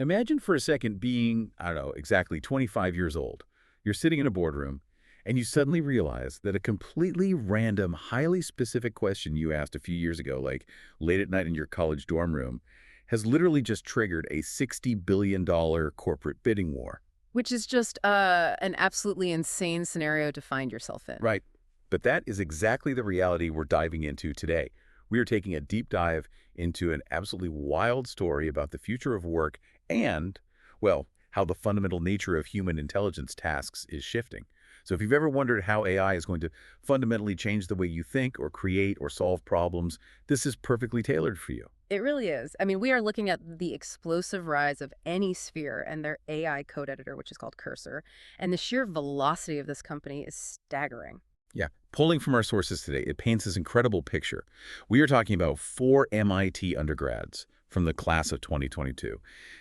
Imagine for a second being, I don't know, exactly 25 years old. You're sitting in a boardroom, and you suddenly realize that a completely random, highly specific question you asked a few years ago, like late at night in your college dorm room, has literally just triggered a $60 billion corporate bidding war. Which is just an absolutely insane scenario to find yourself in. Right. But that is exactly the reality we're diving into today. We are taking a deep dive into an absolutely wild story about the future of work and, well, how the fundamental nature of human intelligence tasks is shifting. So if you've ever wondered how AI is going to fundamentally change the way you think or create or solve problems, this is perfectly tailored for you. It really is. I mean, we are looking at the explosive rise of Anysphere and their AI code editor, which is called Cursor. And the sheer velocity of this company is staggering. Yeah, pulling from our sources today, it paints this incredible picture. We are talking about 4 MIT undergrads from the class of 2022.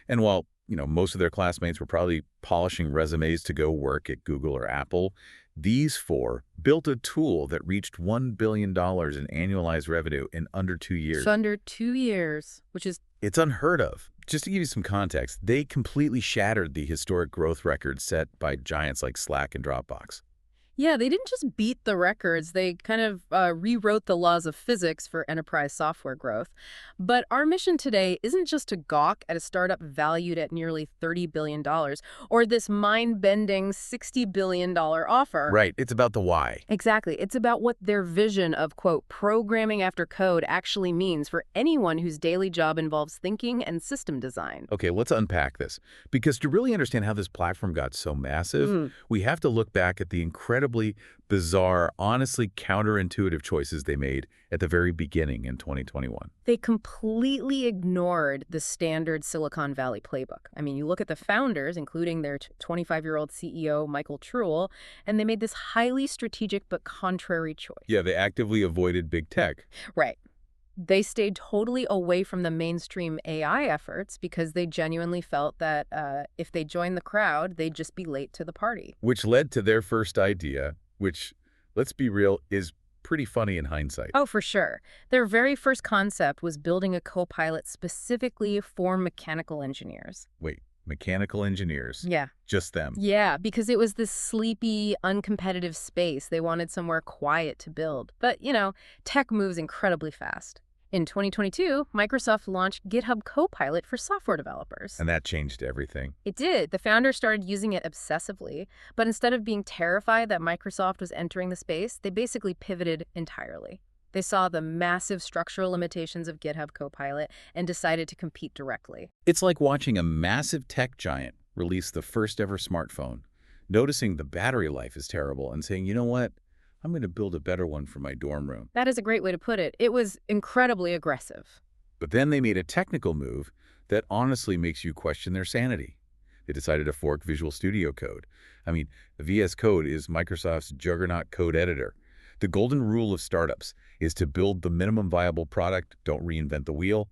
And while, most of their classmates were probably polishing resumes to go work at Google or Apple, these 4 built a tool that reached $1 billion in annualized revenue in under 2 years. So under 2 years, which is... It's unheard of. Just to give you some context, they completely shattered the historic growth records set by giants like Slack and Dropbox. Yeah, they didn't just beat the records. They kind of rewrote the laws of physics for enterprise software growth. But our mission today isn't just to gawk at a startup valued at nearly $30 billion or this mind-bending $60 billion offer. Right. It's about the why. Exactly. It's about what their vision of, quote, programming after code actually means for anyone whose daily job involves thinking and system design. Okay, let's unpack this. Because to really understand how this platform got so massive, we have to look back at the incredibly bizarre, honestly counterintuitive choices they made at the very beginning in 2021. They completely ignored the standard Silicon Valley playbook. I mean, you look at the founders, including their 25-year-old CEO, Michael Truell, and they made this highly strategic but contrary choice. Yeah, they actively avoided big tech. Right. They stayed totally away from the mainstream AI efforts because they genuinely felt that if they joined the crowd, they'd just be late to the party. Which led to their first idea, which, let's be real, is pretty funny in hindsight. Oh, for sure. Their very first concept was building a co-pilot specifically for mechanical engineers. Wait, mechanical engineers? Yeah. Just them? Yeah, because it was this sleepy, uncompetitive space. They wanted somewhere quiet to build. But, tech moves incredibly fast. In 2022, Microsoft launched GitHub Copilot for software developers. And that changed everything. It did. The founders started using it obsessively, but instead of being terrified that Microsoft was entering the space, they basically pivoted entirely. They saw the massive structural limitations of GitHub Copilot and decided to compete directly. It's like watching a massive tech giant release the first ever smartphone, noticing the battery life is terrible and saying, you know what? I'm going to build a better one for my dorm room. That is a great way to put it. It was incredibly aggressive. But then they made a technical move that honestly makes you question their sanity. They decided to fork Visual Studio Code. I mean, VS Code is Microsoft's juggernaut code editor. The golden rule of startups is to build the minimum viable product, don't reinvent the wheel.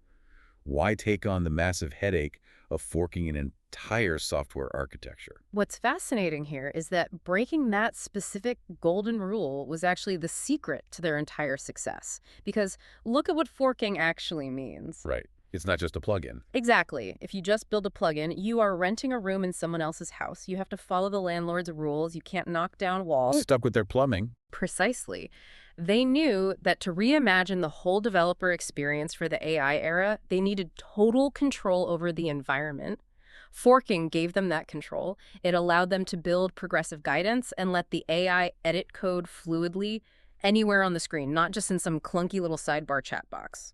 Why take on the massive headache of forking an entire software architecture? What's fascinating here is that breaking that specific golden rule was actually the secret to their entire success. Because look at what forking actually means. Right. It's not just a plugin. Exactly. If you just build a plugin, you are renting a room in someone else's house. You have to follow the landlord's rules. You can't knock down walls. Stuck with their plumbing. Precisely. They knew that to reimagine the whole developer experience for the AI era, they needed total control over the environment. Forking gave them that control. It allowed them to build progressive guidance and let the AI edit code fluidly anywhere on the screen, not just in some clunky little sidebar chat box.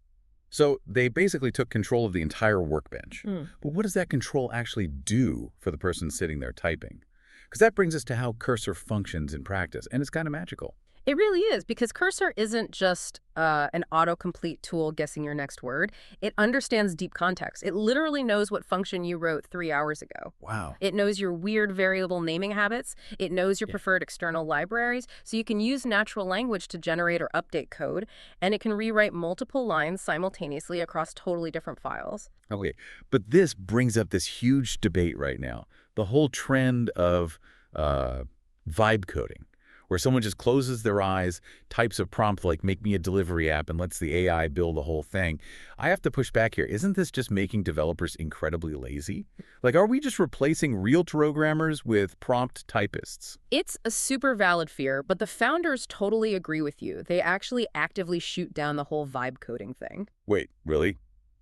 So they basically took control of the entire workbench. But what does that control actually do for the person sitting there typing? Because that brings us to how Cursor functions in practice, and it's kind of magical. It really is, because Cursor isn't just an autocomplete tool guessing your next word. It understands deep context. It literally knows what function you wrote 3 hours ago. Wow. It knows your weird variable naming habits. It knows your preferred external libraries. So you can use natural language to generate or update code, and it can rewrite multiple lines simultaneously across totally different files. Okay, but this brings up this huge debate right now. The whole trend of vibe coding, where someone just closes their eyes, types a prompt like "make me a delivery app" and lets the AI build the whole thing. I have to push back here. Isn't this just making developers incredibly lazy? Like, are we just replacing real programmers with prompt typists? It's a super valid fear, but the founders totally agree with you. They actually actively shoot down the whole vibe coding thing. Wait, really?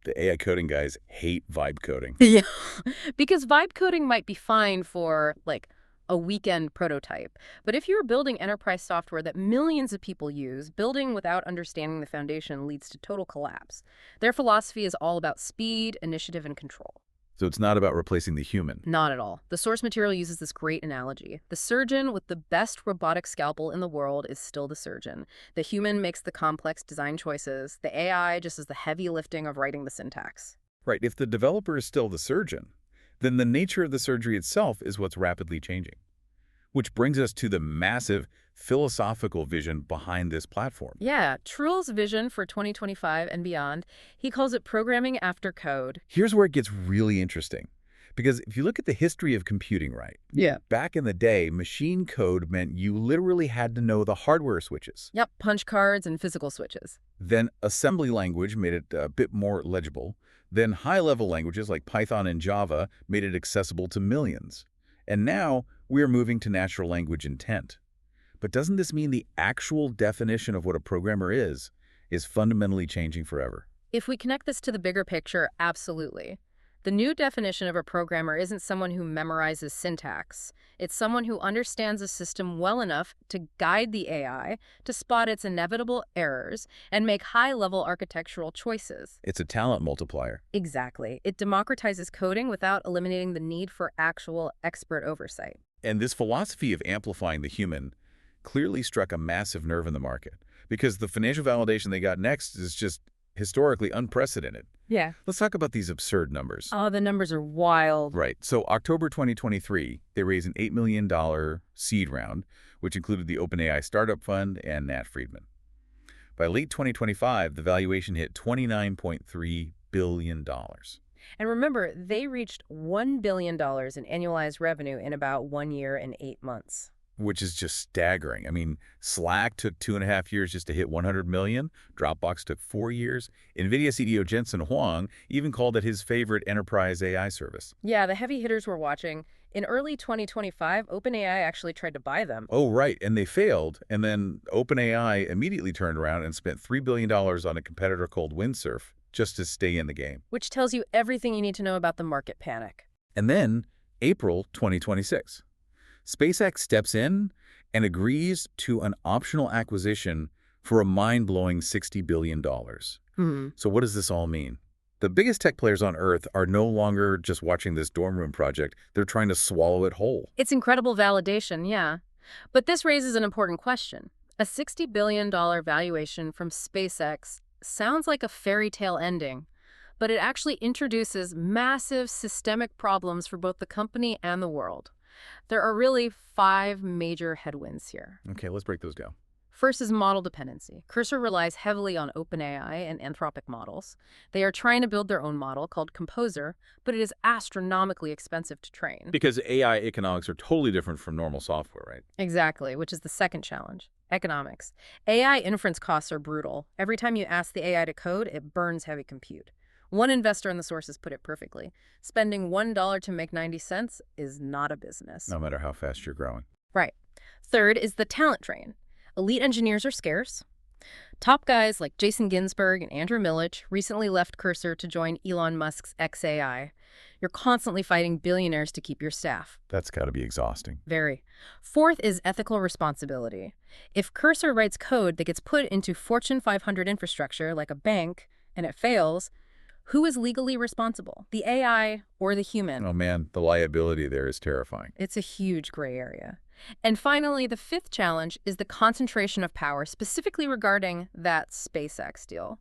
The AI coding guys hate vibe coding. Yeah, because vibe coding might be fine for, like, a weekend prototype. But if you're building enterprise software that millions of people use, building without understanding the foundation leads to total collapse. Their philosophy is all about speed, initiative, and control. So it's not about replacing the human. Not at all. The source material uses this great analogy. The surgeon with the best robotic scalpel in the world is still the surgeon. The human makes the complex design choices. The AI just does the heavy lifting of writing the syntax. Right, if the developer is still the surgeon, then the nature of the surgery itself is what's rapidly changing. Which brings us to the massive philosophical vision behind this platform. Yeah, Truell's vision for 2025 and beyond, he calls it programming after code. Here's where it gets really interesting. Because if you look at the history of computing, right? Yeah. Back in the day, machine code meant you literally had to know the hardware switches. Yep, punch cards and physical switches. Then assembly language made it a bit more legible. Then high-level languages like Python and Java made it accessible to millions. And now we're moving to natural language intent. But doesn't this mean the actual definition of what a programmer is fundamentally changing forever? If we connect this to the bigger picture, absolutely. The new definition of a programmer isn't someone who memorizes syntax. It's someone who understands a system well enough to guide the AI, to spot its inevitable errors, and make high-level architectural choices. It's a talent multiplier. Exactly. It democratizes coding without eliminating the need for actual expert oversight. And this philosophy of amplifying the human clearly struck a massive nerve in the market, because the financial validation they got next is just historically unprecedented. Yeah. Let's talk about these absurd numbers. Oh, the numbers are wild. Right. So October 2023, they raised an $8 million seed round, which included the OpenAI Startup Fund and Nat Friedman. By late 2025, the valuation hit $29.3 billion. And remember, they reached $1 billion in annualized revenue in about 1 year and 8 months. Which is just staggering. I mean, Slack took 2.5 years just to hit 100 million. Dropbox took 4 years. NVIDIA CEO Jensen Huang even called it his favorite enterprise AI service. Yeah, the heavy hitters were watching. In early 2025, OpenAI actually tried to buy them. Oh, right. And they failed. And then OpenAI immediately turned around and spent $3 billion on a competitor called Windsurf just to stay in the game. Which tells you everything you need to know about the market panic. And then, April 2026. SpaceX steps in and agrees to an optional acquisition for a mind-blowing $60 billion. So what does this all mean? The biggest tech players on Earth are no longer just watching this dorm room project. They're trying to swallow it whole. It's incredible validation, yeah. But this raises an important question. A $60 billion valuation from SpaceX sounds like a fairy tale ending, but it actually introduces massive systemic problems for both the company and the world. There are really 5 major headwinds here. Okay, let's break those down. First is model dependency. Cursor relies heavily on OpenAI and Anthropic models. They are trying to build their own model called Composer, but it is astronomically expensive to train. Because AI economics are totally different from normal software, right? Exactly, which is the second challenge. Economics. AI inference costs are brutal. Every time you ask the AI to code, it burns heavy compute. One investor in the sources put it perfectly. Spending $1 to make 90 cents is not a business. No matter how fast you're growing. Right. Third is the talent drain. Elite engineers are scarce. Top guys like Jason Ginsberg and Andrew Milich recently left Cursor to join Elon Musk's xAI. You're constantly fighting billionaires to keep your staff. That's got to be exhausting. Very. Fourth is ethical responsibility. If Cursor writes code that gets put into Fortune 500 infrastructure like a bank and it fails, who is legally responsible? The AI or the human? Oh man, the liability there is terrifying. It's a huge gray area. And finally, the fifth challenge is the concentration of power, specifically regarding that SpaceX deal.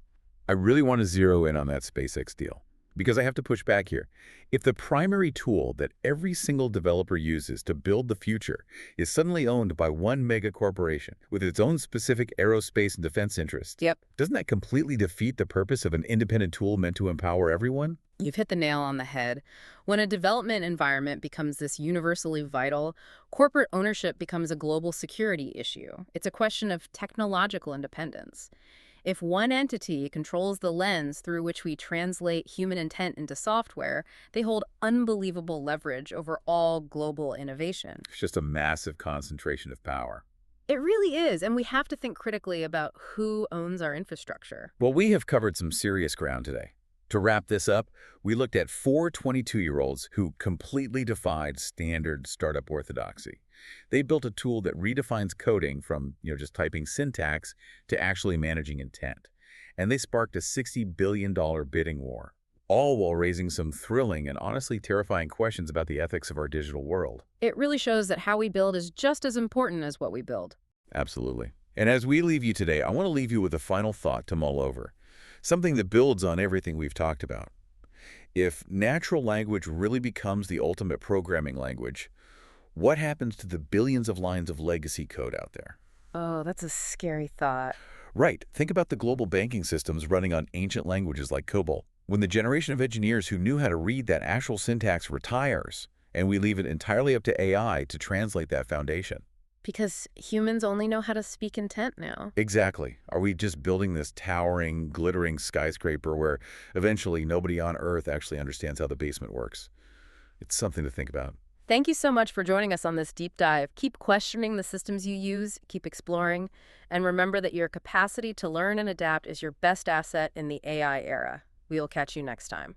I really want to zero in on that SpaceX deal. Because I have to push back here. If the primary tool that every single developer uses to build the future is suddenly owned by one mega corporation with its own specific aerospace and defense interest, Yep. doesn't that completely defeat the purpose of an independent tool meant to empower everyone? You've hit the nail on the head. When a development environment becomes this universally vital, corporate ownership becomes a global security issue. It's a question of technological independence. If one entity controls the lens through which we translate human intent into software, they hold unbelievable leverage over all global innovation. It's just a massive concentration of power. It really is, and we have to think critically about who owns our infrastructure. Well, we have covered some serious ground today. To wrap this up, we looked at four 22-year-olds who completely defied standard startup orthodoxy. They built a tool that redefines coding from, just typing syntax to actually managing intent. And they sparked a $60 billion bidding war, all while raising some thrilling and honestly terrifying questions about the ethics of our digital world. It really shows that how we build is just as important as what we build. Absolutely. And as we leave you today, I want to leave you with a final thought to mull over. Something that builds on everything we've talked about. If natural language really becomes the ultimate programming language, what happens to the billions of lines of legacy code out there? Oh, that's a scary thought. Right. Think about the global banking systems running on ancient languages like COBOL. When the generation of engineers who knew how to read that actual syntax retires, and we leave it entirely up to AI to translate that foundation. Because humans only know how to speak intent now. Exactly. Are we just building this towering, glittering skyscraper where eventually nobody on Earth actually understands how the basement works? It's something to think about. Thank you so much for joining us on this deep dive. Keep questioning the systems you use, keep exploring, and remember that your capacity to learn and adapt is your best asset in the AI era. We will catch you next time.